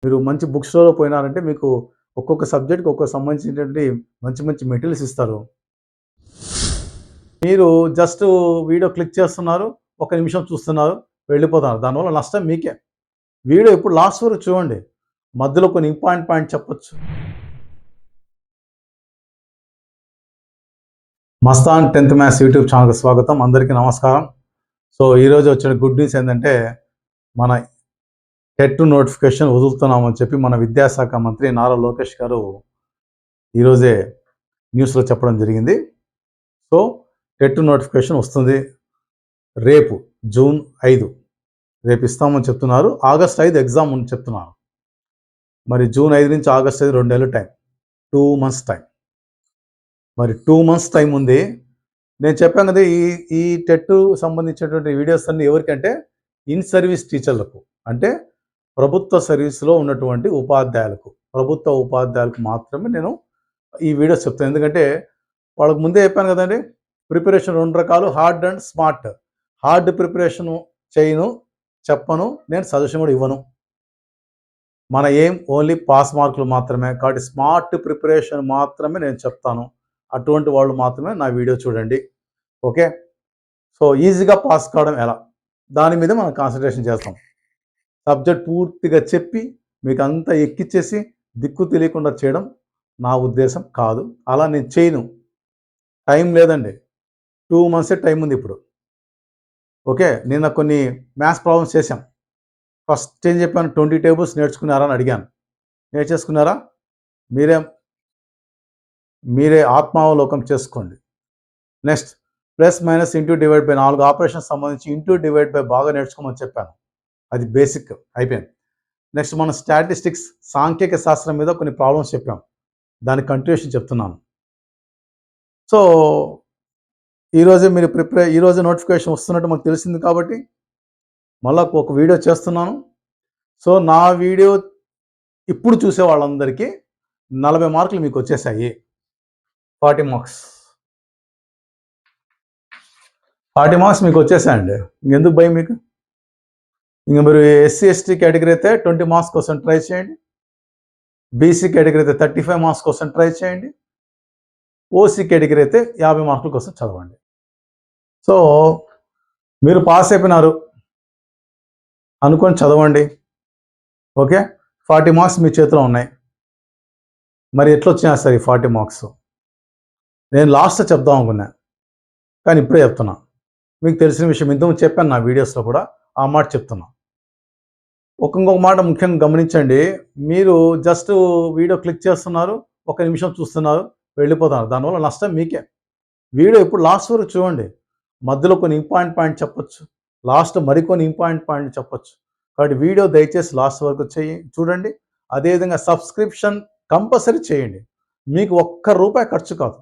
మీరు మంచి బుక్ స్టోర్‌లో పోయినారంటే మీకు ఒక్కొక్క సబ్జెక్ట్‌కి ఒక్కొక్క సంబంధించినటువంటి మంచి మంచి మెటీరియల్స్ ఇస్తారు. మీరు జస్ట్ వీడియో క్లిక్ చేస్తున్నారు. ఒక నిమిషం చూస్తున్నారు. వెళ్ళిపోతున్నారు. దానివల్ల నష్టం మీకే. వీడియో ఎప్పుడు లాస్ట్ వరకు చూడండి. మధ్యలో కొన్ని పాయింట్ చెప్పొచ్చు. మస్తాన్ 10th మ్యాథ్స్ యూట్యూబ్ ఛానల్‌కి స్వాగతం. అందరికీ నమస్కారం. సో, ఈరోజు వచ్చిన గుడ్ న్యూస్ ఏందంటే, మన టెట్ నోటిఫికేషన్ వదులుతున్నామని చెప్పి మన విద్యాశాఖ మంత్రి నారా లోకేష్ గారు ఈరోజే న్యూస్‌లో చెప్పడం జరిగింది. సో, టెట్ నోటిఫికేషన్ వస్తుంది. రేపు జూన్ 5 రేపు ఇస్తామని చెప్తున్నారు. ఆగస్ట్ 5 ఎగ్జామ్ అని చెప్తున్నారు. మరి జూన్ 5 నుంచి ఆగస్ట్ 5 2 నెలలు టైం. 2 months time. మరి 2 మంత్స్ టైం ఉంది. నేను చెప్పాను కదా, ఈ టెట్ సంబంధించినటువంటి వీడియోస్ అన్నీ ఎవరికంటే ఇన్ సర్వీస్ టీచర్లకు, అంటే ప్రభుత్వ సర్వీస్లో ఉన్నటువంటి ప్రభుత్వ ఉపాధ్యాయులకు మాత్రమే నేను ఈ వీడియోస్ చెప్తాను. ఎందుకంటే వాళ్ళకి ముందే చెప్పాను కదండి, ప్రిపరేషన్ 2 రకాలు, hard and smart. Hard preparation చేయను, చెప్పను, నేను సజెషన్ కూడా ఇవ్వను. మన ఏం ఓన్లీ పాస్ మార్కులు మాత్రమే. కాబట్టి స్మార్ట్ ప్రిపరేషన్ మాత్రమే నేను చెప్తాను. అటువంటి వాళ్ళు మాత్రమే నా వీడియో చూడండి. ఓకే. సో, ఈజీగా పాస్ కావడం ఎలా, దాని మీద మనం కాన్సన్ట్రేషన్ చేస్తాం. సబ్జెక్ట్ పూర్తిగా చెప్పి మీకు అంతా ఎక్కిచ్చేసి దిక్కు తెలియకుండా చేయడం నా ఉద్దేశం కాదు. అలా నేను చేయను. టైం లేదండి. 2 మంత్సే టైం ఉంది ఇప్పుడు. ఓకే. నిన్న కొన్ని మ్యాథ్స్ ప్రాబ్లమ్స్ చేశాం. ఫస్ట్ ఏం చెప్పాను, 20 టేబుల్స్ నేర్చుకున్నారా అని అడిగాను. నేర్చేసుకున్నారా? మీరే ఆత్మావలోకం చేసుకోండి. Next plus minus into divide by 4 operations సంబంధించి ఇంటూ డివైడ్ బై బాగా నేర్చుకోమని చెప్పాను. అది బేసిక్ అయిపోయింది. నెక్స్ట్ మన స్టాటిస్టిక్స్ సాంఖ్యక శాస్త్రం మీద కొన్ని ప్రాబ్లమ్స్ చెప్పాం. దాని కంటిన్యూషన్ చెప్తున్నాను. సో, ఈరోజే మీరు ఈరోజు నోటిఫికేషన్ వస్తున్నట్టు మాకు తెలిసింది కాబట్టి మళ్ళా ఒక వీడియో చేస్తున్నాను. సో, నా వీడియో ఇప్పుడు చూసే వాళ్ళందరికీ 40 మార్కులు మీకు వచ్చేసాయి. 40 మార్క్స్. 40 మార్క్స్ మీకు వచ్చేసాయండి. ఇంకెందుకు భయం మీకు? ఇంక మీరు ఎస్సీ ఎస్టీ కేటగిరీ అయితే 20 మార్క్స్ కోసం ట్రై చేయండి. బీసీ కేటగిరీ అయితే 35 మార్క్స్ కోసం ట్రై చేయండి. ఓసీ కేటగిరీ అయితే 50 మార్కుల కోసం చదవండి. సో, మీరు పాస్ అయిపోయినారు అనుకొని చదవండి. ఓకే. 40 మార్క్స్ మీ చేతిలో ఉన్నాయి. మరి ఎట్లా వచ్చినా సరే 40 మార్క్స్ నేను లాస్ట్ చెప్దాం అనుకున్నా, కానీ ఇప్పుడే చెప్తున్నా. మీకు తెలిసిన విషయం ఇంతకుముందు చెప్పాను నా వీడియోస్లో కూడా, ఆ మాట చెప్తున్నా. ఇంకొక మాట ముఖ్యంగా గమనించండి. మీరు జస్ట్ వీడియో క్లిక్ చేస్తున్నారు, ఒక నిమిషం చూస్తున్నారు, వెళ్ళిపోతున్నారు. దానివల్ల నష్టం మీకే. వీడియో ఎప్పుడు లాస్ట్ వరకు చూడండి. మధ్యలో కొన్ని పాయింట్ చెప్పొచ్చు, లాస్ట్ మరికొన్ని పాయింట్ చెప్పొచ్చు. కాబట్టి వీడియో దయచేసి లాస్ట్ వరకు చూడండి. అదేవిధంగా సబ్స్క్రిప్షన్ కంపల్సరీ చేయండి. మీకు ₹1 ఖర్చు కాదు.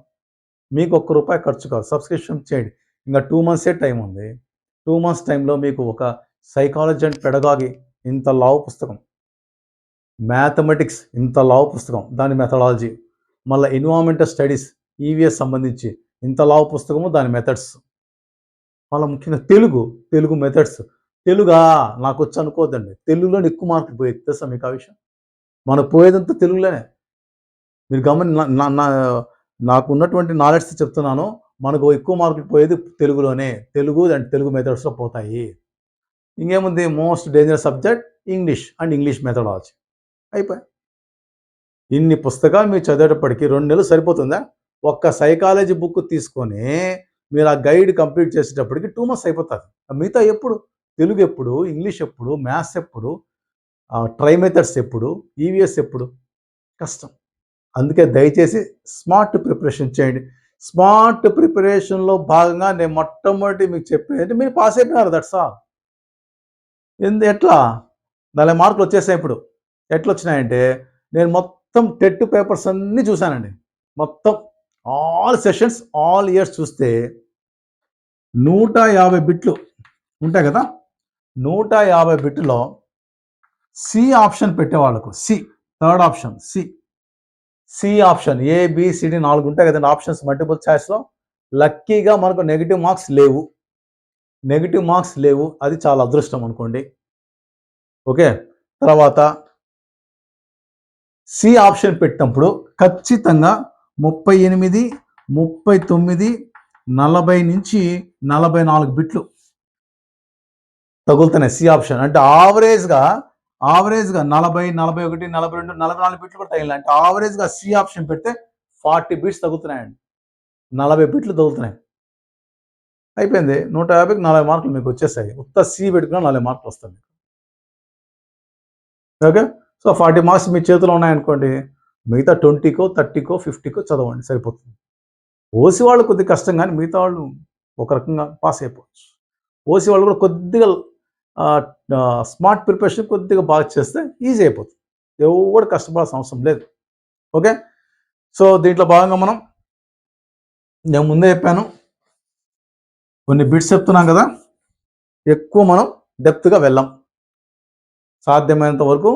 సబ్స్క్రిప్షన్ చేయండి. ఇంకా 2 మంత్సే టైం ఉంది. 2 మంత్స్ టైంలో మీకు ఒక సైకాలజీ అండ్ పెడగాగి ఇంత లావు పుస్తకం, మ్యాథమెటిక్స్ ఇంత లావు పుస్తకం, దాని మెథడాలజీ, మళ్ళీ ఎన్విరాన్మెంటల్ స్టడీస్ ఈవీఎస్ సంబంధించి ఇంత లావు పుస్తకము, దాని మెథడ్స్, మళ్ళీ ముఖ్యంగా తెలుగు మెథడ్స్. తెలుగా నాకు వచ్చి అనుకోవద్దండి, తెలుగులోనే ఎక్కువ మార్కులు పోయేది తెలుసా మీకు ఆ విషయం? మనకు పోయేదంతా తెలుగులోనే. మీరు నాకు ఉన్నటువంటి నాలెడ్జ్ చెప్తున్నాను. మనకు ఎక్కువ మార్కులు పోయేది తెలుగులోనే. తెలుగు మెథడ్స్లో పోతాయి. ఇంకేముంది, most dangerous subject English methodology. అయిపోయి ఇన్ని పుస్తకాలు మీరు చదివేటప్పటికి 2 నెలలు సరిపోతుందా? ఒక్క సైకాలజీ బుక్ తీసుకొని మీరు ఆ గైడ్ కంప్లీట్ చేసేటప్పటికి 2 మంత్స్ అయిపోతుంది. మిగతా ఎప్పుడు? తెలుగు ఎప్పుడు, ఇంగ్లీష్ ఎప్పుడు, మ్యాథ్స్ ఎప్పుడు, ట్రై మెథడ్స్ ఎప్పుడు, ఈవీఎస్ ఎప్పుడు? కష్టం. అందుకే దయచేసి స్మార్ట్ ప్రిపరేషన్ చేయండి. స్మార్ట్ ప్రిపరేషన్లో భాగంగా నేను మొట్టమొదటి మీకు చెప్పేది, మీరు పాస్ అయిపోయినారు, దట్స్ ఆల్. ఎట్లా 40 మార్కులు వచ్చేసాయి ఇప్పుడు. ఎట్లా వచ్చినాయంటే, నేను మొత్తం టెట్ పేపర్స్ అన్నీ చూశానండి. మొత్తం ఆల్ సెషన్స్, ఆల్ ఇయర్స్ చూస్తే 150 బిట్లు ఉంటాయి కదా. 150 బిట్లో సి ఆప్షన్ పెట్టేవాళ్ళకు, third option C option, ABCD 4 ఉంటాయి కదండి ఆప్షన్స్ మల్టిపుల్ చాయిస్లో. లక్కీగా మనకు నెగిటివ్ మార్క్స్ లేవు. అది చాలా అదృష్టం అనుకోండి. ఓకే. తర్వాత సి ఆప్షన్ పెట్టినప్పుడు ఖచ్చితంగా 38, 39, 40 నుంచి 44 బిట్లు తగులుతున్నాయి సి ఆప్షన్. అంటే ఆవరేజ్గా 40, 41, 42, 44 బిట్లు కూడా తగిలినాయి. అంటే ఆవరేజ్గా సి ఆప్షన్ పెడితే 40 బిట్స్ తగులుతున్నాయండి. 40 బిట్లు తగులుతున్నాయి. అయిపోయింది. 150కి 40 మార్కులు మీకు వచ్చేసాయి. ఉత్త సి పెట్టుకున్నా 40 మార్కులు వస్తాయి మీకు. ఓకే, సో 40 మార్క్స్ మీ చేతిలో ఉన్నాయనుకోండి, మిగతా 20కో 30కో 50కో చదవండి, సరిపోతుంది. ఓసీ వాళ్ళు కొద్దిగా కష్టం, కానీ మిగతా వాళ్ళు ఒక రకంగా పాస్ అయిపోవచ్చు. ఓసీ వాళ్ళు కూడా కొద్దిగా స్మార్ట్ ప్రిపరేషన్ కొద్దిగా బాగా చేస్తే ఈజీ అయిపోతుంది. ఎవరు కష్టపడాల్సిన అవసరం లేదు. ఓకే, సో దీంట్లో భాగంగా నేను ముందే చెప్పాను, కొన్ని బిట్స్ చెప్తున్నాం కదా, ఎక్కువ మనం డెప్త్గా వెళ్ళాం. సాధ్యమైనంత వరకు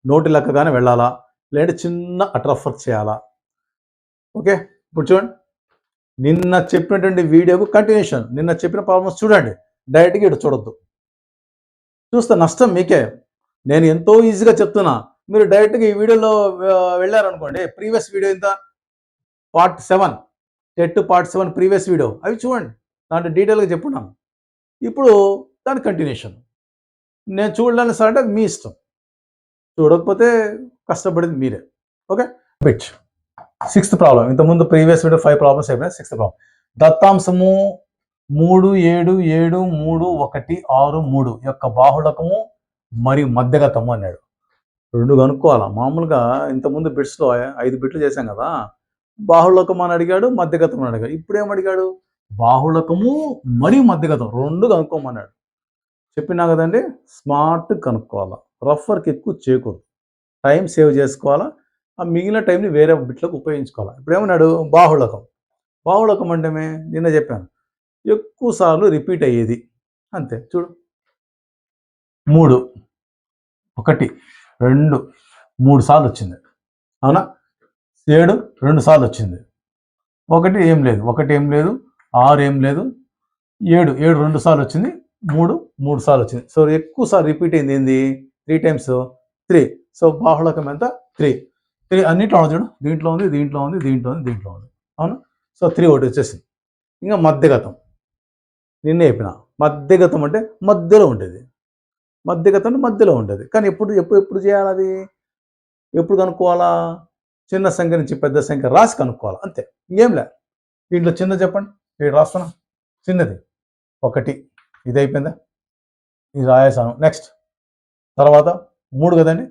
నోటి లెక్కగానే వెళ్ళాలా, లేదంటే చిన్న అట్రఫర్ చేయాలా. ఓకే, ఇప్పుడు చూడండి, నిన్న చెప్పినటువంటి వీడియోకు కంటిన్యూషన్. నిన్న చెప్పిన ప్రాబ్లమ్స్ చూడండి, డైరెక్ట్గా ఇటు చూడొద్దు. చూస్తే నష్టం మీకే. నేను ఎంతో ఈజీగా చెప్తున్నా, మీరు డైరెక్ట్గా ఈ వీడియోలో వెళ్ళారనుకోండి, ప్రీవియస్ వీడియో ఇంత part 7, TET part 7 previous video, అవి చూడండి, దాంట్లో డీటెయిల్గా చెప్పున్నాను. ఇప్పుడు దాని కంటిన్యూషన్. నేను చూడలేని సార్ అంటే మీ ఇష్టం, చూడకపోతే కష్టపడింది మీరే. Okay, bit 6th problem. ఇంతకుముందు ప్రీవియస్ వీడియో 5 ప్రాబ్లమ్స్ అయిపోయినాయి. 6th ప్రాబ్లం, దత్తాంశము 3, 7, 7, 3, 1, 6, 3 యొక్క బాహుళకము మరియు మధ్యగతము అన్నాడు. 2 కనుక్కోవాలా. మామూలుగా ఇంతకుముందు బిట్స్లో 5 బిట్లు చేశాం కదా, బాహుళకం అని అడిగాడు, మధ్యగతం అని అడిగాడు. ఇప్పుడు ఏమడిగాడు, బాహుళకము మరియు మధ్యగతం 2 కనుక్కోమన్నాడు. చెప్పినా కదండి, స్మార్ట్ కనుక్కోవాలా, రఫ్ వర్క్ ఎక్కువ చేయకూడదు, టైం సేవ్ చేసుకోవాలా, ఆ మిగిలిన టైంని వేరే బిట్లకు ఉపయోగించుకోవాలి. ఇప్పుడు ఏమన్నాడు, బాహుళకం అంటే నిన్న చెప్పాను, ఎక్కువ సార్లు రిపీట్ అయ్యేది, అంతే. చూడు, 3, 1, 2, 3 సార్లు వచ్చింది, అవునా. 7 2 సార్లు వచ్చింది, 1 ఏం లేదు, 6 ఏం లేదు, 7 2 సార్లు వచ్చింది, 3 సార్లు వచ్చింది. సో ఎక్కువ సార్లు రిపీట్ అయింది ఏంది, 3 times 3. సో బాహుళకం ఎంత, 3 అన్నింటిలో ఉంది. చూడు, దీంట్లో ఉంది, దీంట్లో ఉంది, దీంట్లో ఉంది, దీంట్లో ఉంది, అవును. సో 3 ఒకటి వచ్చేసింది. ఇంకా మధ్యగతం నిన్నే చెప్పిన, మధ్యగతం అంటే మధ్యలో ఉండేది, మధ్యగతం అంటే మధ్యలో ఉండేది. కానీ ఎప్పుడు చేయాలి అది, ఎప్పుడు కనుక్కోవాలా, చిన్న సంఖ్య నుంచి పెద్ద సంఖ్య రాసి కనుక్కోవాలి, అంతే, ఇంకేం లే. దీంట్లో చిన్నది చెప్పండి, ఇక్కడ రాస్తున్నా, చిన్నది 1, ఇది అయిపోయిందా, ఇది రాయేసాను. నెక్స్ట్ తర్వాత 3 కదండి,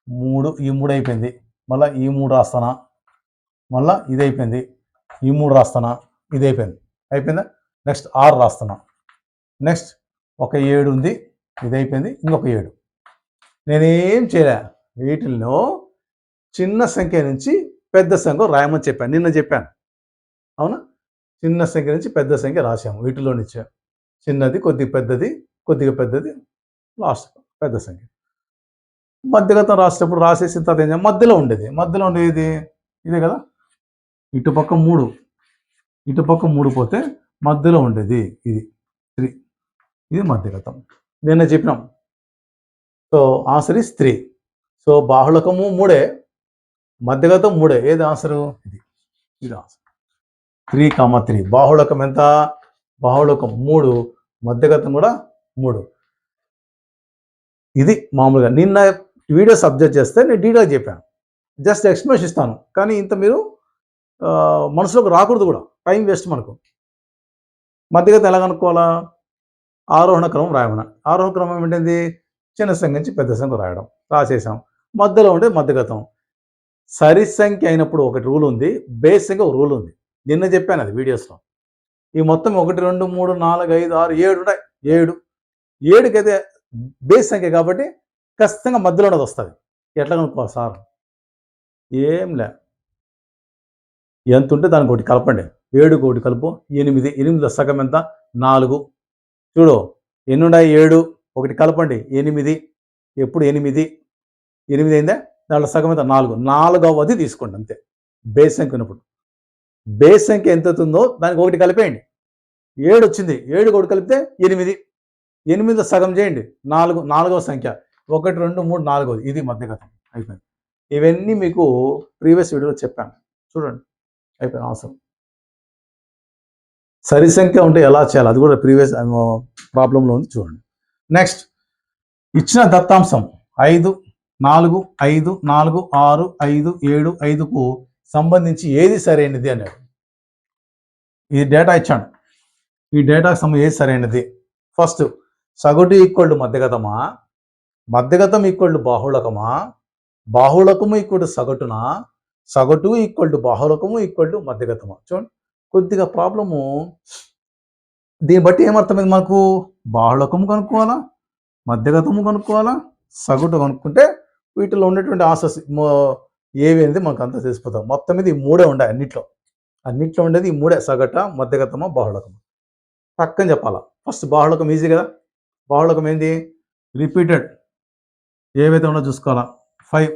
3, ఈ 3 అయిపోయింది. మళ్ళీ ఈ 3 రాస్తానా, మళ్ళీ ఇది అయిపోయింది, ఈ 3 రాస్తానా, ఇది అయిపోయిందా. నెక్స్ట్ 6 రాస్తున్నా. నెక్స్ట్ ఒక 7 ఉంది, ఇది అయిపోయింది, ఇంకొక 7. నేనేం చేయలే, వీటిల్లో చిన్న సంఖ్య నుంచి పెద్ద సంఖ్య రాయమని చెప్పాను, నిన్న చెప్పాను, అవునా. చిన్న సంఖ్య నుంచి పెద్ద సంఖ్య రాసాము, వీటిలో నుంచి చిన్నది, కొద్దిగా పెద్దది, లాస్ట్ పెద్ద సంఖ్య. మధ్యగతం రాసేటప్పుడు రాసేసిన తర్వాత ఏం చేయాలి, మధ్యలో ఉండేది ఇదే కదా, ఇటుపక్క 3 పోతే మధ్యలో ఉండేది ఇది 3, ఇది మధ్యగతం. నిన్న చెప్పినాం. So answer is 3. సో బాహుళకము 3, మధ్యగతం 3. ఏది ఆన్సరు, ఇది ఆన్సర్. 3, 3. బాహుళకం ఎంత, బాహుళకం 3, మధ్యగతం కూడా 3. ఇది మామూలుగా నిన్న వీడియో సబ్జెక్ట్ చేస్తే నేను డీటెయిల్ చెప్పాను, జస్ట్ ఎక్స్ప్లెనేషన్ ఇస్తాను, కానీ ఇంత మీరు మనసులోకి రాకూడదు కూడా, టైం వేస్ట్ మనకు. మధ్యగతం ఎలా కనుక్కోవాలా, ఆరోహణ క్రమం రాయమన్నా. ఆరోహణ క్రమం ఏంటంది, చిన్న సంఖ్య నుంచి పెద్ద సంఖ్య రాయడం, రాసేసాం. మధ్యలో ఉండే మధ్యగతం. సరి సంఖ్య అయినప్పుడు ఒకటి రూల్ ఉంది, బేస్ సంఖ్య ఒక రూల్ ఉంది, నిన్న చెప్పాను అది వీడియోస్లో. ఈ మొత్తం 1, 2, 3, 4, 5, 6, 7 ఉంటాయి. 7కి అయితే బేస్ సంఖ్య కాబట్టి ఖచ్చితంగా మధ్యలో ఉన్నది వస్తుంది. ఎట్లా కనుక్కోవాలి సార్, ఏం లే, ఎంత ఉంటే దానికి ఒకటి కలపండి. 7కి ఒకటి కలుపు, 8. 8లో సగం ఎంత, 4. చూడు, ఎన్ని ఉన్నాయి, 7, ఒకటి కలపండి, 8. ఎప్పుడు 8 అయిందా, దాంట్లో సగం ఎంత, 4. 4వది తీసుకోండి, అంతే. బేస్ సంఖ్య ఉన్నప్పుడు బేస్ సంఖ్య ఎంత అవుతుందో దానికి ఒకటి కలిపేయండి. 7 వచ్చింది, 7కి ఒకటి కలిపితే 8. 8లో సగం చేయండి, 4. 4వ సంఖ్య 1, 2, 3, 4. ఇది మధ్యగతం అయిపోయింది. ఇవన్నీ మీకు ప్రీవియస్ వీడియోలో చెప్పాను, చూడండి. అయిపోయిన అవసరం. సరి సంఖ్య ఉంటే ఎలా చేయాలి అది కూడా ప్రీవియస్ ప్రాబ్లంలో ఉంది, చూడండి. నెక్స్ట్, ఇచ్చిన దత్తాంశం 5, 4, 5, 4, 6, 5, 7, 5కు సంబంధించి ఏది సరైనది అన్నాడు. ఈ డేటా ఇచ్చాడు, ఈ డేటాకు సంబంధించి ఏది సరైనది. ఫస్ట్, సగటు ఈక్వల్ మధ్యగతమా, మధ్యగతం ఈక్వల్ బాహుళకమా, బాహుళకము ఈక్వల్ సగటునా, సగటు ఈక్వల్ బాహుళకము ఈక్వల్ మధ్యగతమా. చూడండి, కొద్దిగా ప్రాబ్లము. దీన్ని బట్టి ఏమర్థమైంది మనకు? బాహుళకము కనుక్కోవాలా, మధ్యగతము కనుక్కోవాలా, సగటు కనుక్కుంటే వీటిలో ఉండేటువంటి ఆన్సర్స్ ఏవి అనేది మనకు అంతా తెలిసిపోతాం. మొత్తం మీద ఈ మూడే ఉండాయి అన్నిట్లో ఉండేది ఈ మూడే, సగట, మధ్యగతమా, బాహుళకము. పక్కన చెప్పాలా. ఫస్ట్ బాహుళకం ఈజీ కదా. బాహుళకం ఏంది? రిపీటెడ్ ఏవైతే ఉండో చూసుకోవాలా. 5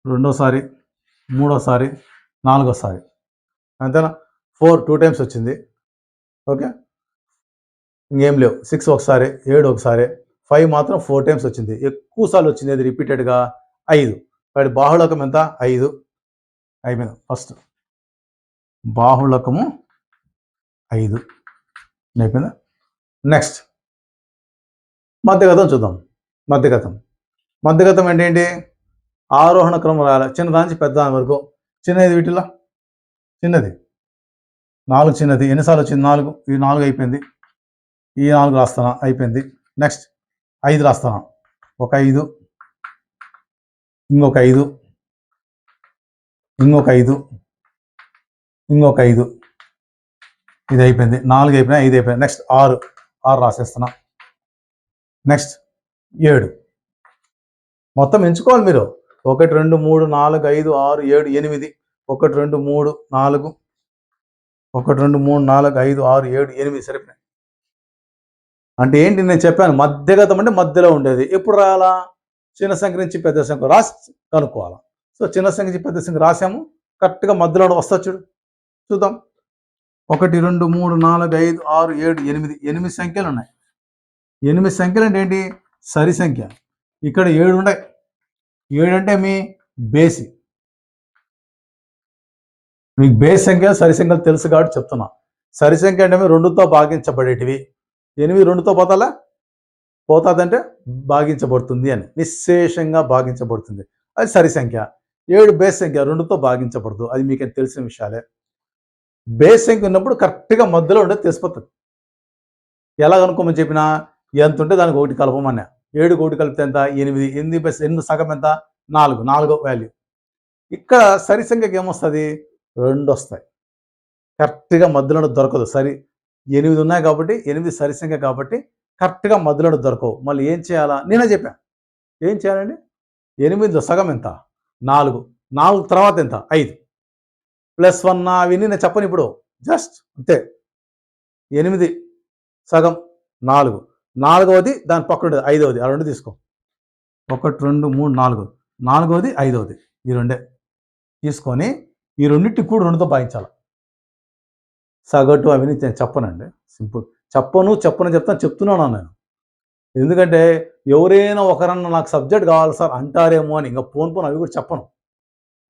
రెండోసారి, మూడోసారి, నాలుగోసారి, అంతేనా. 4 2 times వచ్చింది, ఓకే. ఇంకేం లేవు. 6 ఒకసారి, 7 ఒకసారి, 5 మాత్రం 4 times వచ్చింది. ఎక్కువ సార్లు వచ్చింది అది రిపీటెడ్గా 5. వాడి బాహుళకం ఎంత? 5. అయిపోయింది. ఫస్ట్ బాహుళకము 5 అయిపోయిందా. నెక్స్ట్, మధ్యగతం చూద్దాం. మధ్యగతం అంటే ఏంటి? ఆరోహణ క్రమం రాయాలి, చిన్నదాని నుంచి పెద్ద దాని వరకు. చిన్నది వీటిలో చిన్నది 4, చిన్నది ఎన్నిసార్లు వచ్చింది? 4. ఈ 4 అయిపోయింది, ఈ 4 రాస్తానా, అయిపోయింది. నెక్స్ట్ 5 రాస్తానా, ఒక 5, ఇంకొక 5, ఇంకొక 5, ఇంకొక 5, ఇది అయిపోయింది. 4 అయిపోయినా, 5 అయిపోయింది. నెక్స్ట్ 6 రాసేస్తున్నా. నెక్స్ట్ 7. మొత్తం ఎంచుకోవాలి మీరు. 1 2 3 4 5 6 7 8. 1 2 3 4, 1 2 3 4 5 6 7 8 సరిపోయినాయి. అంటే ఏంటి? నేను చెప్పాను, మధ్యగతం అంటే మధ్యలో ఉండేది. ఎప్పుడు రాయాలా? చిన్న సంఖ్య నుంచి పెద్ద సంఖ్య రాసి కనుక్కోవాలా. సో చిన్న సంఖ్య నుంచి పెద్ద సంఖ్య రాసాము, కరెక్ట్గా మధ్యలో వస్తా చూడు, చూద్దాం. 1 2 3 4 5 6 7 8, 8 సంఖ్యలు ఉన్నాయి. 8 సంఖ్యలు అంటే ఏంటి? సరి సంఖ్య. ఇక్కడ 7 ఉన్నాయి. 7 అంటే మీ బేసి. మీకు బేస్ సంఖ్య, సరి సంఖ్యలు తెలుసు కాబట్టి చెప్తున్నా. సరి సంఖ్య అంటే 2తో భాగించబడేటివి. 8 2తో పోతాదంటే భాగించబడుతుంది అని, నిశ్శేషంగా భాగించబడుతుంది, అది సరి సంఖ్య. 7 బేస్ సంఖ్య, 2తో భాగించబడదు, అది మీకు తెలిసిన విషయాలే. బేస్ సంఖ్య ఉన్నప్పుడు కరెక్ట్గా మధ్యలో ఉండేది తెలిసిపోతుంది. ఎలా కనుక్కోమని చెప్పినా, ఎంత ఉంటే దానికి 1 కలపమన్నా. 7కి 1 కలిపితే ఎంత? 8. 8 ప్లస్ 8 సగం ఎంత? 4. 4 వాల్యూ. ఇక్కడ సరి సంఖ్యకి ఏమొస్తుంది? 2 వస్తాయి. కరెక్ట్గా మధ్యలో దొరకదు. సరి 8 ఉన్నాయి కాబట్టి, 8 సరి సంఖ్య కాబట్టి కరెక్ట్గా మధ్యలో దొరకవు. మళ్ళీ ఏం చేయాలా? నేనే చెప్పాను ఏం చేయాలండి. 8లో సగం ఎంత? 4. 4 తర్వాత ఎంత? 5 ప్లస్ 1 అవన్నీ నేను చెప్పను ఇప్పుడు, జస్ట్ అంతే. 8 సగం 4, 4వది దాని పక్కన ఉండేది 5వది, ఆ 2 తీసుకో. 1 2 3 4, 4వది 5వది, ఈ 2 తీసుకొని ఈ రెండింటికి కూడా 2తో భాగించాలి. సగటు అవన్నీ నేను చెప్పనండి, సింపుల్. చెప్పను చెప్తున్నాను నేను. ఎందుకంటే ఎవరైనా ఒకరన్నా నాకు సబ్జెక్ట్ కావాలి సార్ అంటారేమో అని ఇంకా పోను అవి కూడా చెప్పను.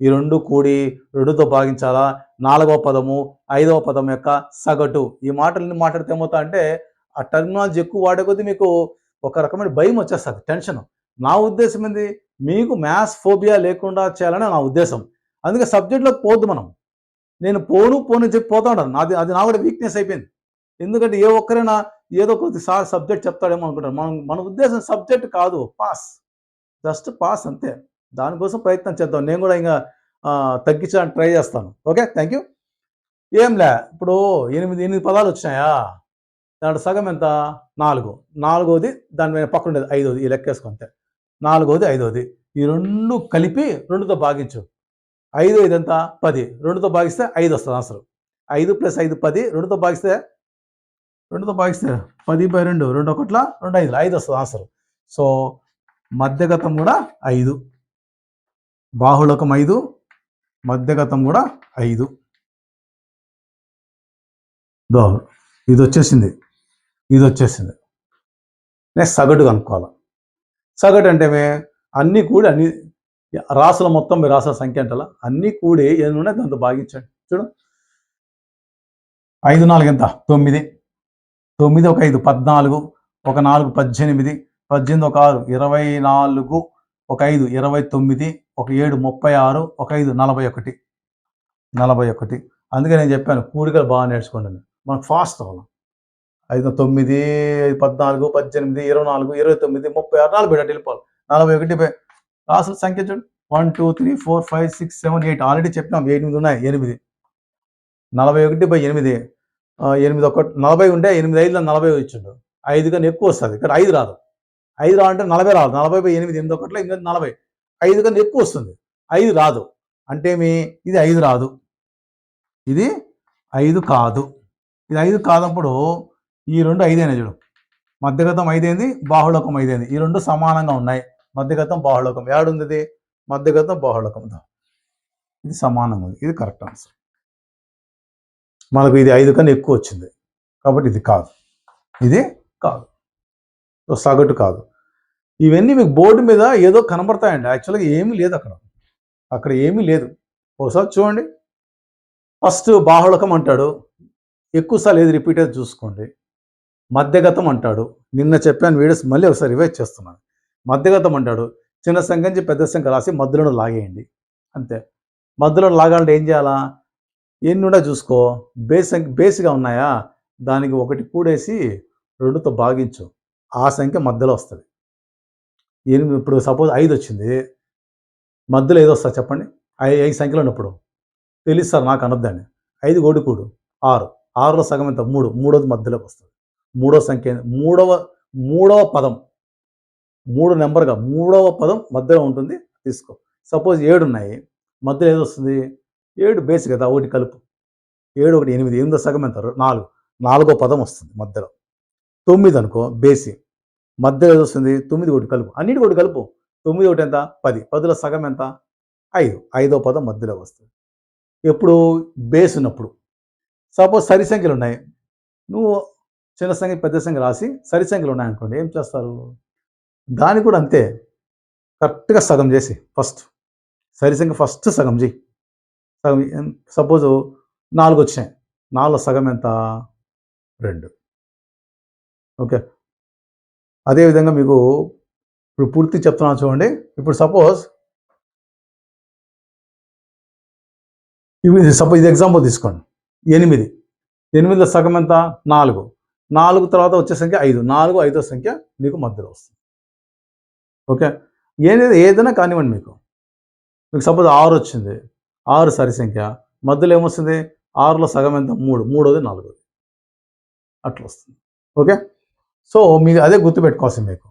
ఈ 2 కూడి 2తో భాగించాలా, 4వ పదము 5వ పదం యొక్క సగటు. ఈ మాటలన్నీ మాట్లాడితే ఏమవుతా అంటే ఆ టర్మినాలజీ ఎక్కువ వాడే కొద్దీ మీకు ఒక రకమైన భయం వచ్చేస్తుంది, టెన్షన్. నా ఉద్దేశం ఏంది? మీకు మ్యాథ్స్ ఫోబియా లేకుండా చేయాలని నా ఉద్దేశం. అందుకే సబ్జెక్ట్లోకి పోద్దు మనం. నేను పోను చెప్పి పోతా ఉంటాను. అది నా కూడా వీక్నెస్ అయిపోయింది. ఎందుకంటే ఏ ఒక్కరైనా ఏదో కొద్దిసారి సబ్జెక్ట్ చెప్తాడేమో అనుకుంటారు. మన ఉద్దేశం సబ్జెక్ట్ కాదు, పాస్, జస్ట్ పాస్ అంతే. దానికోసం ప్రయత్నం చేద్దాం. నేను కూడా ఇంకా తగ్గించడానికి ట్రై చేస్తాను. Okay, thank you. ఏంలే, ఇప్పుడు 8 పదాలు వచ్చినాయా, దాంట్లో సగం ఎంత? 4. 4వది దాని మీద పక్కన ఉండేది 5వది, ఈ లెక్కేసుకుంటే 4వది 5వది, ఈ 2 కలిపి 2తో భాగించు. 5 ఎంత? 10. 2తో భాగిస్తే 5 వస్తుంది ఆన్సర్. 5 + 5 10. 2తో భాగిస్తే 10/2, 2 1 2 5, 5 వస్తుంది ఆన్సర్. సో మధ్యగతం కూడా 5, బాహుళకం 5, మధ్యగతం కూడా 5. ఇది వచ్చేసింది. నెక్స్ట్ సగటు కనుక్కోవాలి. సగటు అంటే అన్నీ కూడి అన్ని రాసుల మొత్తం మీరు రాసిన సంఖ్య అంటలా అన్నీ కూడి ఎన్ని ఉన్నాయి దాంతో భాగించండి. చూడు 5 4 ఎంత 9, 9 ఒక 5 14, ఒక 4 18, 18 ఒక 6 24, ఒక 5 29, ఒక 7 36, ఒక 5 41. అందుకే నేను చెప్పాను కూడికలు బాగా నేర్చుకోండి. మనకు ఫాస్ట్ అవ్వాలి. 5 9 14 18 24 29 36 40 అటు వెళ్ళిపోవాలి. 41 రాసుల సంఖ్య చూడు 1 2 3 4 5 6 7 8 ఆల్రెడీ చెప్పినాం 8 ఉన్నాయి 8 41/8 8 ఒక 40 ఉంటే 8 5 40 ఇచ్చిండు 5 కన్నా ఎక్కువ వస్తుంది ఇక్కడ 5 రాదు 5 రావంటే 40 రాదు 40/8 8 ఒకటిలో ఇంకా 40 5 కన్నా ఎక్కువ వస్తుంది 5 రాదు అంటే ఇది 5 రాదు ఇది 5 కాదు ఇది 5 కాదప్పుడు ఈ రెండు 5 అయినా చూడు మధ్యగతం 5 అయింది బాహుళకం 5 అయింది ఈ రెండు సమానంగా ఉన్నాయి మధ్యగతం బాహుళకం ఏడుంది ఇది మధ్యగతం బాహుళకం ఇది సమానంగా ఉంది ఇది కరెక్ట్ ఆన్సర్ మనకు ఇది 5 కన్నా ఎక్కువ వచ్చింది కాబట్టి ఇది కాదు సగటు కాదు ఇవన్నీ మీకు బోర్డు మీద ఏదో కనబడతాయండి యాక్చువల్గా ఏమీ లేదు అక్కడ ఏమీ లేదు ఒకసారి చూడండి ఫస్ట్ బాహుళకం అంటాడు ఎక్కువసార్లు ఏది రిపీట్ అయితే చూసుకోండి మధ్యగతం అంటాడు నిన్న చెప్పాను వీడియోస్ మళ్ళీ ఒకసారి రివైజ్ చేస్తున్నాను మధ్యగతం అంటాడు చిన్న సంఖ్య నుంచి పెద్ద సంఖ్య రాసి మధ్యలో లాగేయండి అంతే మధ్యలో లాగాలంటే ఏం చేయాలా ఎన్ని ఉండా చూసుకో బేస్గా ఉన్నాయా దానికి 1 కూడేసి 2తో భాగించు ఆ సంఖ్య మధ్యలో వస్తుంది ఇప్పుడు సపోజ్ 5 వచ్చింది మధ్యలో ఏదో వస్తుంది చెప్పండి 5 సంఖ్యలో ఉన్నప్పుడు తెలుసు సార్ నాకు అనొద్దండి 5 1 కూడు 6 6లో సగం ఎంత 3 మూడోది మధ్యలోకి వస్తుంది మూడో సంఖ్య మూడవ పదం 3 నెంబర్గా మూడవ పదం మధ్యలో ఉంటుంది తీసుకో సపోజ్ 7 ఉన్నాయి మధ్యలో ఏదో వస్తుంది 7 బేస్ కదా 1 కలుపు 7 1 8 8 సగం ఎంత 4 4వ పదం వస్తుంది మధ్యలో 9 అనుకో బేసి మధ్యలో ఏదో వస్తుంది 9 1 కలుపు అన్నిటి 1 కలుపు 9 1 ఎంత 10 10లో సగం ఎంత 5 5వ పదం మధ్యలో వస్తుంది ఎప్పుడు బేస్ ఉన్నప్పుడు సపోజ్ సరి సంఖ్యలు ఉన్నాయి నువ్వు చిన్న సంఖ్య పెద్ద సంఖ్య రాసి సరి సంఖ్యలు ఉన్నాయనుకోండి ఏం చేస్తారు దాన్ని కూడా అంతే కరెక్ట్గా సగం చేసి ఫస్ట్ సరి సంఖ్య ఫస్ట్ సగం చేయి సగం సపోజ్ 4 వచ్చినాయి 4లో సగం ఎంత 2 ఓకే అదేవిధంగా మీకు ఇప్పుడు పూర్తి చెప్తున్నాను చూడండి ఇప్పుడు సపోజ్ ఇది ఎగ్జాంపుల్ తీసుకోండి 8లో సగం ఎంత 4 తర్వాత వచ్చే సంఖ్య 5 4 5వ సంఖ్య మీకు మధ్యలో వస్తుంది ఓకే ఏదైనా కానివ్వండి మీకు సపోజ్ 6 వచ్చింది 6 సరి సంఖ్య మధ్యలో ఏమొస్తుంది 6లో సగం ఎంత 3 మూడోది 4ది అట్లా వస్తుంది ఓకే సో మీకు అదే గుర్తుపెట్టుకోవాల్సింది మీకు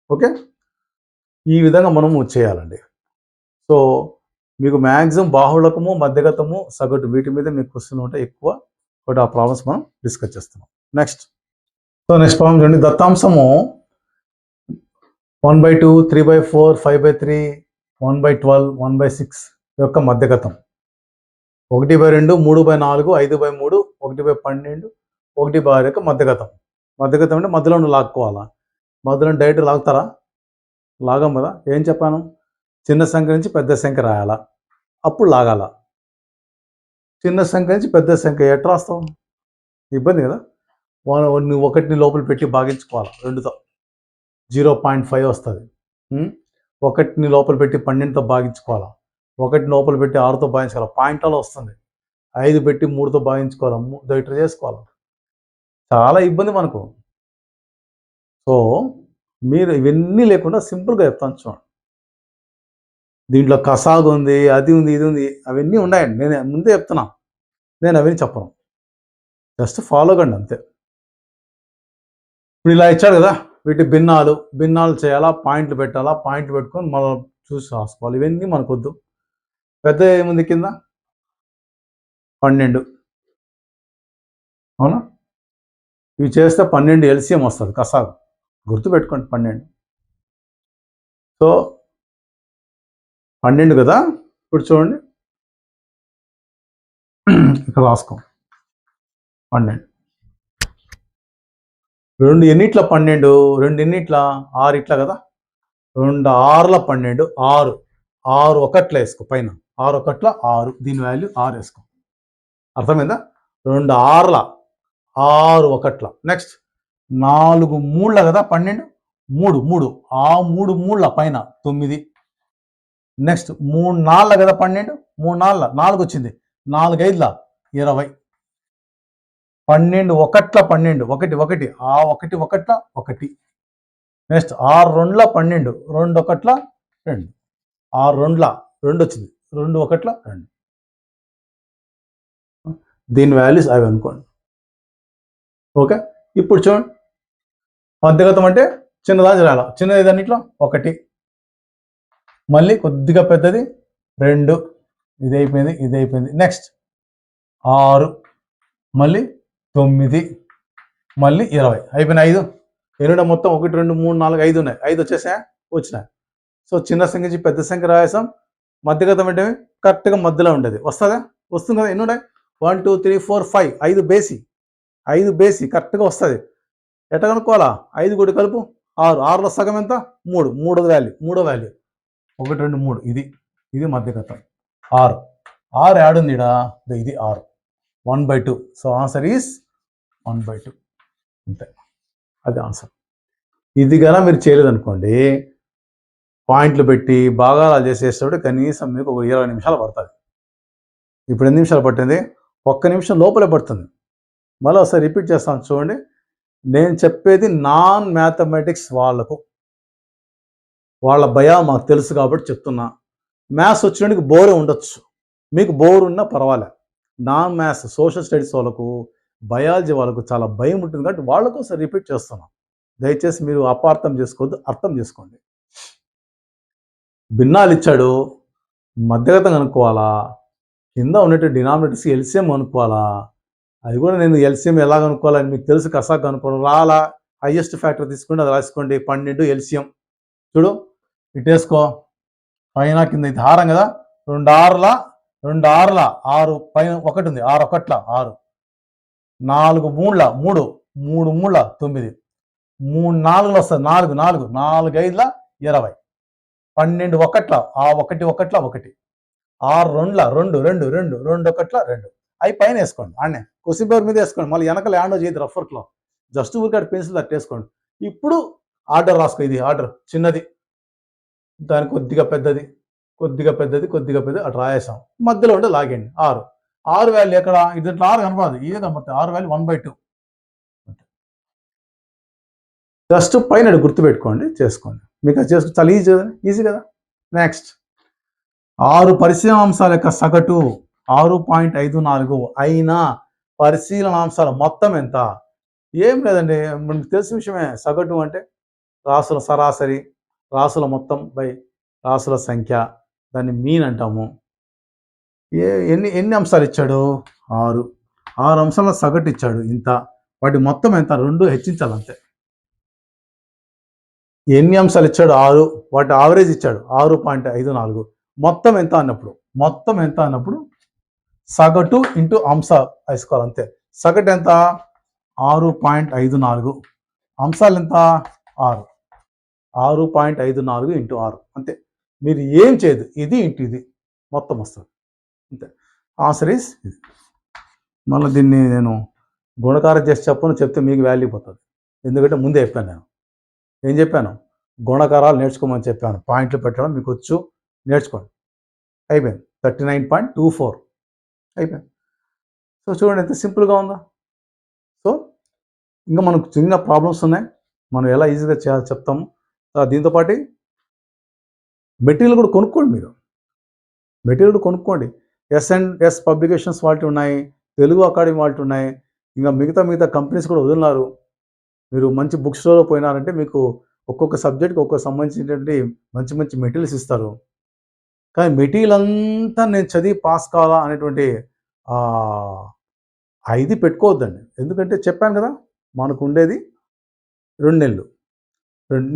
ఓకే ఈ విధంగా మనము చేయాలండి సో మీకు మ్యాక్సిమం బాహుళకము మధ్యగతము సగటు వీటి మీద మీకు క్వశ్చన్ ఉంటే ఎక్కువ బట్ ఆ ప్రాబ్లమ్స్ మనం డిస్కస్ చేస్తున్నాం నెక్స్ట్ ప్రాబ్లం చూడండి దత్తాంశము 1/2 3/4 5/3 1/12 1/6 యొక్క మధ్యగతం 1/2 3/4 5/3 1/12 1/6 యొక్క మధ్యగతం అంటే మధ్యలో లాక్కోవాలా మధ్యలో డైరెక్ట్ లాగుతారా లాగం కదా ఏం చెప్పాను చిన్న సంఖ్య నుంచి పెద్ద సంఖ్య రాయాలా అప్పుడు లాగాల చిన్న సంఖ్య నుంచి పెద్ద సంఖ్య ఎట్లా రాస్తావు ఇబ్బంది కదా నువ్వు 1ని లోపల పెట్టి భాగించుకోవాలి 2తో 0.5 వస్తుంది 1ని లోపల పెట్టి 12తో భాగించుకోవాలా 1 లోపల పెట్టి 6తో భాగించుకోవాలి పాయింట్లలో వస్తుంది 5 పెట్టి 3తో భాగించుకోవాలి ఇట్లా చేసుకోవాలి చాలా ఇబ్బంది మనకు సో మీరు ఇవన్నీ లేకుండా సింపుల్గా చెప్తాను చూడండి దీంట్లో కసాగు ఉంది అది ఉంది ఇది ఉంది అవన్నీ ఉన్నాయండి నేను ముందే చెప్తున్నా నేను అవన్నీ చెప్పను జస్ట్ ఫాలో కండి అంతే ఇప్పుడు ఇలా ఇచ్చాడు కదా వీటి భిన్నాలు చేయాలా పాయింట్లు పెట్టాలా పాయింట్లు పెట్టుకొని మనం చూసి రాసుకోవాలి ఇవన్నీ మనకు వద్దు పెద్ద ఏముంది కింద 12 అవునా ఇవి చేస్తే 12 ఎల్సిఎం వస్తుంది కసాగు గుర్తుపెట్టుకోండి 12 సో 12 కదా ఇప్పుడు చూడండి ఇక్కడ రాసుకో 12 2 ఎన్నిట్ల 12 2 ఎన్నిట్ల 6 ఇట్లా కదా 2 6ల 12 6 6 ఒకట్ల వేసుకో పైన 6 ఒకట్ల 6 దీని వాల్యూ 6 వేసుకో. అర్థమైందా? 2 6ల 6 ఒకట్ల. నెక్స్ట్ 4 మూళ్ళ కదా 12, 3 ఆ 3 మూళ్ళ పైన 9. నెక్స్ట్ 3 4ల కదా 12, 3 4ల 4 వచ్చింది, 4 5ల 20. 12 ఒకట్ల 12 1 1 ఆ 1 ఒకట్ల 1. నెక్స్ట్ 6 2ల 12 2 ఒకట్ల 2. 6 2ల 2 వచ్చింది, 2 ఒకట్ల 2. దీని వాల్యూస్ అవి అనుకోండి. ఓకే, ఇప్పుడు చూడండి, మధ్యగతం అంటే చిన్నదాని రాల, చిన్నది దాంట్లో 1, మళ్ళీ కొద్దిగా పెద్దది 2, ఇది అయిపోయింది. నెక్స్ట్ 6, మళ్ళీ 9, మళ్ళీ 20 అయిపోయిన 5. ఎన్నో మొత్తం 1 2 3 4 5 ఉన్నాయి, 5 వచ్చేసాయా? వచ్చినాయి. సో చిన్న సంఖ్య నుంచి పెద్ద సంఖ్య రాసాం. మధ్యగతం అంటే కరెక్ట్గా మధ్యలో ఉండేది, వస్తుందా? వస్తుంది కదా. ఎన్ని ఉన్నాయి? 1 2 3 4 5, 5 బేసి కరెక్ట్గా వస్తుంది. ఎట్లా కనుక్కోవాలా? 5 కూడా కలుపు 6, 6లో సగం ఎంత? 3, మూడో వాల్యూ 1 2 3, ఇది మధ్యగతం 6 యాడ్ ఉంది ఇడా, ఇది 6 1/2. So answer is 1/2. అంతే, అది ఆన్సర్. ఇది కనుక మీరు చేయలేదనుకోండి, పాయింట్లు పెట్టి భాగాలు చేసేటప్పుడు కనీసం మీకు ఒక 20 నిమిషాలు పడుతుంది. ఇప్పుడు ఎన్ని నిమిషాలు పట్టింది? 1 నిమిషం లోపలే పడుతుంది. మళ్ళీ ఒకసారి రిపీట్ చేస్తాను చూడండి. నేను చెప్పేది నాన్ మ్యాథమెటిక్స్ వాళ్ళకు, వాళ్ళ భయం మాకు తెలుసు కాబట్టి చెప్తున్నా. మ్యాథ్స్ వచ్చినట్టుకు బోర్ ఉండొచ్చు, మీకు బోర్ ఉన్నా పర్వాలే. నాన్ మ్యాథ్స్ సోషల్ స్టడీస్ వాళ్ళకు, బయాలజీ వాళ్ళకు చాలా భయం ఉంటుంది కాబట్టి వాళ్ళ కోసం రిపీట్ చేస్తున్నాం. దయచేసి మీరు అపార్థం చేసుకోవద్దు, అర్థం చేసుకోండి. భిన్నాలు ఇచ్చాడు, మధ్యగతం కనుక్కోవాలా, కింద ఉన్నట్టు డినామినేటర్స్ ఎల్సిఎం కనుక్కోవాలా. అది కూడా నేను ఎల్సిఎం ఎలా కనుక్కోవాలని మీకు తెలుసు, కసా కనుక్కోవడం రాలా. హైయెస్ట్ ఫ్యాక్టర్ తీసుకోండి, అది రాసుకోండి. 12 ఎల్సిఎం చూడు, ఇటేసుకో పైన కింద, ఇది హారం కదా. 2 6ల 6 పైన 1 ఉంది, 6 ఒకట్ల 6. 4 మూళ్ళ 3 మూళ్ళ 9. 3 4లు వస్తుంది, 4 5ల 20. 12 ఒకట్ల ఆ 1 ఒకట్ల 1. 6 2ల 2 ఒకట్ల 2. అవి పైన వేసుకోండి, ఆడనే క్వశ్చన్ పేపర్ మీద వేసుకోండి. మళ్ళీ వెనక ల్యాండ్ చేయదు రఫ్ వర్క్లో, జస్ట్ ఊరికాడు పెన్సిల్ తట్టేసుకోండి. ఇప్పుడు ఆర్డర్ రాసుకో, ఇది ఆర్డర్ చిన్నది, దానికి కొద్దిగా పెద్దది అటు రాయేసాం. మధ్యలో ఉంటే లాగండి 6 వాల్యూ ఎక్కడ? ఇది 6 కనపడదు, ఇదే కనపడుతుంది. 6 వాల్యూ 1/2. జస్ట్ పైన గుర్తుపెట్టుకోండి, చేసుకోండి. మీకు అది చేసుకో, చాలా ఈజీ కదా. నెక్స్ట్ 6 పరిశీలనాంశాల యొక్క సగటు 6.54 అయినా పరిశీలనాంశాల మొత్తం ఎంత? ఏం లేదండి, మనకు తెలిసిన విషయమే. సగటు అంటే రాసుల సరాసరి, రాసుల మొత్తం బై రాసుల సంఖ్య, దాన్ని మీన్ అంటాము. ఎన్ని అంశాలు ఇచ్చాడు? 6 అంశాల సగటు ఇచ్చాడు ఇంత, వాటి మొత్తం ఎంత? 2 హెచ్చించాలంతే. ఎన్ని అంశాలు ఇచ్చాడు? 6, వాటి ఆవరేజ్ ఇచ్చాడు 6.54. మొత్తం ఎంత అన్నప్పుడు సగటు ఇంటూ అంశ వేసుకోవాలి అంతే. సగటు ఎంత? 6.54. అంశాలు ఎంత? 6.54 ఇంటూ 6 అంతే. మీరు ఏం చేయదు, ఇది ఇంటూ ఇది మొత్తం వస్తుంది అంతే. ఆన్సర్ ఈస్ ఇది. మళ్ళీ దీన్ని నేను గుణకారం చేసి చెప్తే మీకు వాల్యూ పోతుంది, ఎందుకంటే ముందే చెప్పాను. నేను ఏం చెప్పాను? గుణకారాలు నేర్చుకోమని చెప్పాను. పాయింట్లు పెట్టడం మీకు వచ్చు, నేర్చుకోండి. అయిపోయింది. 39.24 అయిపోయింది. సో చూడండి ఎంత సింపుల్గా ఉందా. సో ఇంకా మనకు చిన్న ప్రాబ్లమ్స్ ఉన్నాయి, మనం ఎలా ఈజీగా చేయాలో చెప్తాము. దీంతోపాటు మెటీరియల్ కూడా కొనుక్కోండి. మీరు మెటీరియల్ కొనుక్కోండి. S&S పబ్లికేషన్స్ వాళ్ళకి ఉన్నాయి, తెలుగు అకాడమీ వాళ్ళకి ఉన్నాయి, ఇంకా మిగతా కంపెనీస్ కూడా వదిలినారు. మీరు మంచి బుక్ స్టోర్లో పోయినారంటే మీకు ఒక్కొక్క సబ్జెక్ట్కి ఒక్కొక్క సంబంధించినటువంటి మంచి మెటీరియల్స్ ఇస్తారు. కానీ మెటీరియల్ అంతా నేను చదివి పాస్ కావాలా అనేటువంటి ఇది పెట్టుకోవద్దండి. ఎందుకంటే చెప్పాను కదా, మనకు ఉండేది 2 నెలలు,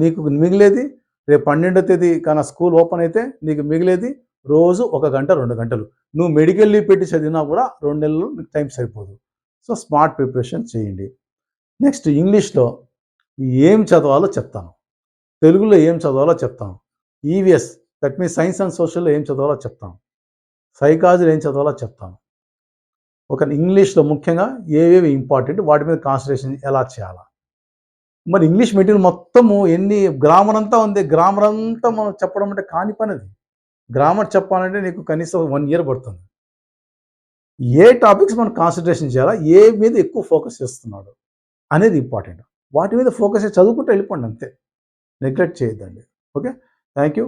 నీకు మిగిలేది రేపు 12వ తేదీ కానీ స్కూల్ ఓపెన్ అయితే నీకు మిగిలేది రోజు 1 గంట 2 గంటలు. నువ్వు మెడికల్ లీవ్ పెట్టి చదివినా కూడా 2 నెలలు నీకు టైం సరిపోదు. సో స్మార్ట్ ప్రిపరేషన్ చేయండి. నెక్స్ట్ ఇంగ్లీష్లో ఏం చదవాలో చెప్తాను, తెలుగులో ఏం చదవాలో చెప్తాను. EVS that means science and సోషల్లో ఏం చదవాలో చెప్తాను, సైకాలజీలో ఏం చదవాలో చెప్తాను, ఒక ఇంగ్లీష్లో ముఖ్యంగా ఏవేవి ఇంపార్టెంట్ వాటి మీద కాన్సన్ట్రేషన్ ఎలా చేయాలా. మరి ఇంగ్లీష్ మెటీరియల్ మొత్తము ఎన్ని గ్రామర్ అంతా ఉంది, గ్రామర్ అంతా మనం చెప్పడం అంటే కాని పని అది. గ్రామర్ చెప్పాలంటే నీకు కనీసం 1 ఇయర్ పడుతుంది. ఏ టాపిక్స్ మనం కాన్సన్ట్రేషన్ చేయాలా, ఏ మీద ఎక్కువ ఫోకస్ చేస్తున్నాడు అనేది ఇంపార్టెంట్. వాటి మీద ఫోకస్ చేసి చదువుకుంటూ వెళ్ళిపోండి అంతే, నెగ్లెక్ట్ చేయొద్దండి. Okay, thank you.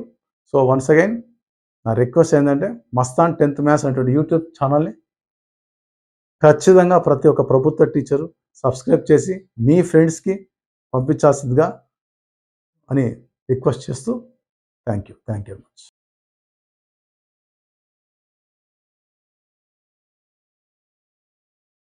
So once again నా రిక్వెస్ట్ ఏంటంటే మస్తాన్ 10th మ్యాథ్స్ అనేటువంటి యూట్యూబ్ ఛానల్ని ఖచ్చితంగా ప్రతి ఒక్క ప్రభుత్వ టీచరు సబ్స్క్రైబ్ చేసి మీ ఫ్రెండ్స్కి పంపించాల్సిందిగా అని రిక్వెస్ట్ చేస్తూ థ్యాంక్ యూ వెరీ మచ్.